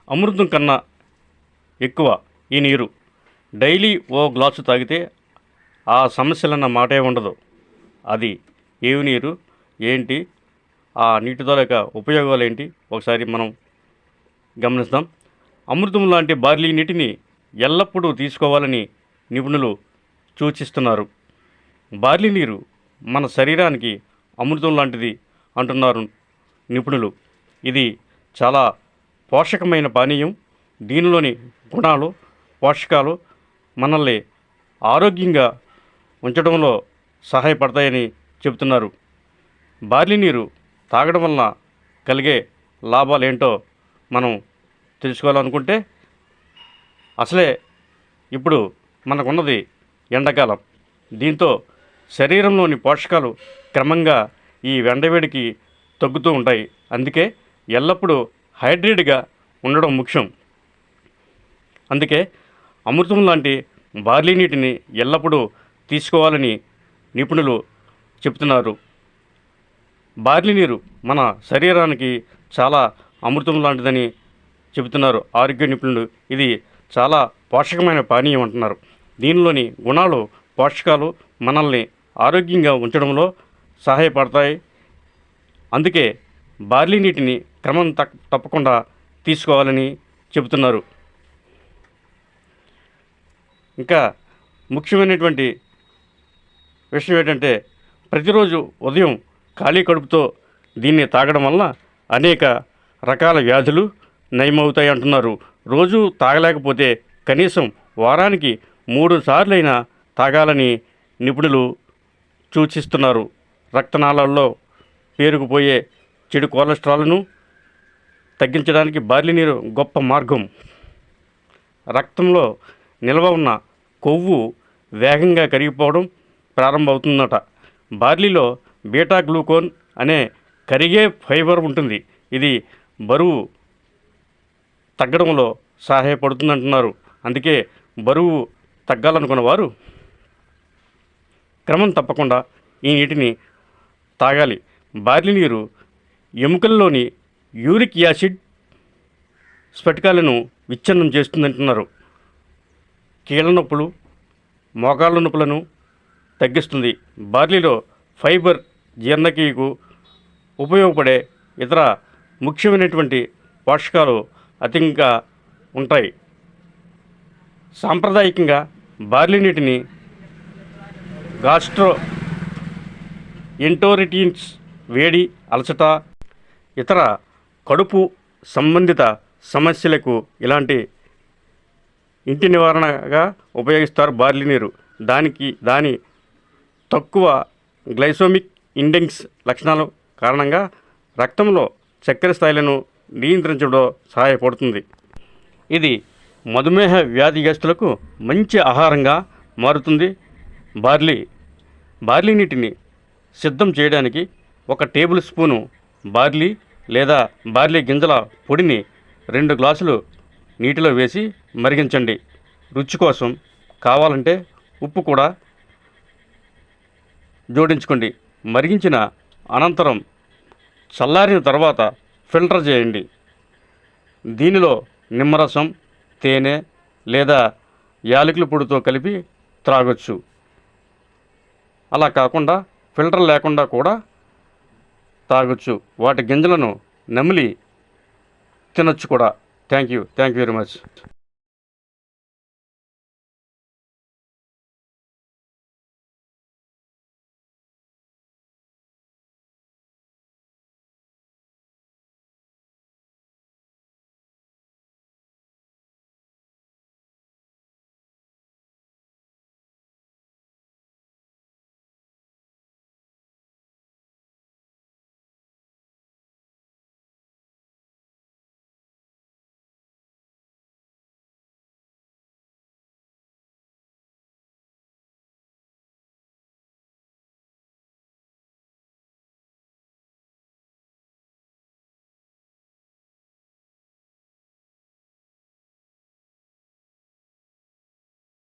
అమృతం కన్నా ఎక్కువ ఈ నీరు. డైలీ ఓ గ్లాసు తాగితే ఆ సమస్యలన్న మాటే ఉండదు. అది ఏవి నీరు, ఏంటి, ఆ నీటి తాలూకా ఉపయోగాలు ఏంటి ఒకసారి మనం గమనిస్తాం. అమృతం లాంటి బార్లీ నీటిని ఎల్లప్పుడూ తీసుకోవాలని నిపుణులు సూచిస్తున్నారు. బార్లీ నీరు మన శరీరానికి అమృతం లాంటిది అంటున్నారు నిపుణులు. ఇది చాలా పోషకమైన పానీయం. దీనిలోని గుణాలు, పోషకాలు మనల్ని ఆరోగ్యంగా ఉంచడంలో సహాయపడతాయని చెబుతున్నారు. బార్లీ నీరు తాగడం వలన కలిగే లాభాలు ఏంటో మనం తెలుసుకోవాలనుకుంటే, అసలే ఇప్పుడు మనకున్నది ఎండాకాలం. దీంతో శరీరంలోని పోషకాలు క్రమంగా ఈ ఎండవేడికి తగ్గుతూ ఉంటాయి. అందుకే ఎల్లప్పుడూ హైడ్రేట్గా ఉండడం ముఖ్యం. అందుకే అమృతం లాంటి బార్లీ నీటిని ఎల్లప్పుడూ తీసుకోవాలని నిపుణులు చెప్తున్నారు. బార్లీ నీరు మన శరీరానికి చాలా అమృతం లాంటిదని చెబుతున్నారు ఆరోగ్య నిపుణులు. ఇది చాలా పోషకమైన పానీయం అంటున్నారు. దీనిలోని గుణాలు, పోషకాలు మనల్ని ఆరోగ్యంగా ఉంచడంలో సహాయపడతాయి. అందుకే బార్లీ నీటిని క్రమం తప్పకుండా తీసుకోవాలని చెబుతున్నారు. ఇంకా ముఖ్యమైనటువంటి విషయం ఏంటంటే, ప్రతిరోజు ఉదయం ఖాళీ కడుపుతో దీన్ని తాగడం వల్ల అనేక రకాల వ్యాధులు నయమవుతాయి అంటున్నారు. రోజు తాగలేకపోతే కనీసం వారానికి 3 సార్లైనా తాగాలని నిపుణులు సూచిస్తున్నారు. రక్తనాళాల్లో పేరుకుపోయే చెడు కొలెస్ట్రాల్ను తగ్గించడానికి బార్లీ నీరు గొప్ప మార్గం. రక్తంలో నిల్వ ఉన్న కొవ్వు వేగంగా కరిగిపోవడం ప్రారంభమవుతుందట. బార్లీలో బీటా గ్లూకోన్ అనే కరిగే ఫైబర్ ఉంటుంది. ఇది బరువు తగ్గడంలో సహాయపడుతుందంటున్నారు. అందుకే బరువు తగ్గాలనుకున్న వారు క్రమం తప్పకుండా ఈ నీటిని తాగాలి. బార్లీ నీరు ఎముకల్లోని యూరిక్ యాసిడ్ స్ఫటికాలను విచ్ఛిన్నం చేస్తుందంటున్నారు. కీళ్ళ నొప్పులు, మోకాళ్ళ నొప్పులను తగ్గిస్తుంది. బార్లీలో ఫైబర్ జీర్ణక్రియకు ఉపయోగపడే ఇతర ముఖ్యమైనటువంటి పోషకాలు అధికంగా ఉంటాయి. సాంప్రదాయకంగా బార్లీ నీటిని గాస్ట్రో ఎంటోరిటిన్స్, వేడి, అలసట, ఇతర కడుపు సంబంధిత సమస్యలకు ఇలాంటి ఇంటి నివారణగా ఉపయోగిస్తారు బార్లీ నీరు. దాని తక్కువ గ్లైసెమిక్ ఇండెక్స్ లక్షణాల కారణంగా రక్తంలో చక్కెర స్థాయిలను నియంత్రించడంలో సహాయపడుతుంది. ఇది మధుమేహ వ్యాధిగ్రస్తులకు మంచి ఆహారంగా మారుతుంది. బార్లీ నీటిని సిద్ధం చేయడానికి 1 టేబుల్ స్పూను బార్లీ లేదా బార్లీ గింజల పొడిని 2 గ్లాసులు నీటిలో వేసి మరిగించండి. రుచి కోసం కావాలంటే ఉప్పు కూడా జోడించుకోండి. మరిగించిన అనంతరం చల్లారిన తర్వాత ఫిల్టర్ చేయండి. దీనిలో నిమ్మరసం, తేనె లేదా యాలకుల పొడితో కలిపి త్రాగొచ్చు. అలా కాకుండా ఫిల్టర్ లేకుండా కూడా తాగొచ్చు. వాటి గింజలను నమిలి తినొచ్చు కూడా. Thank you very much.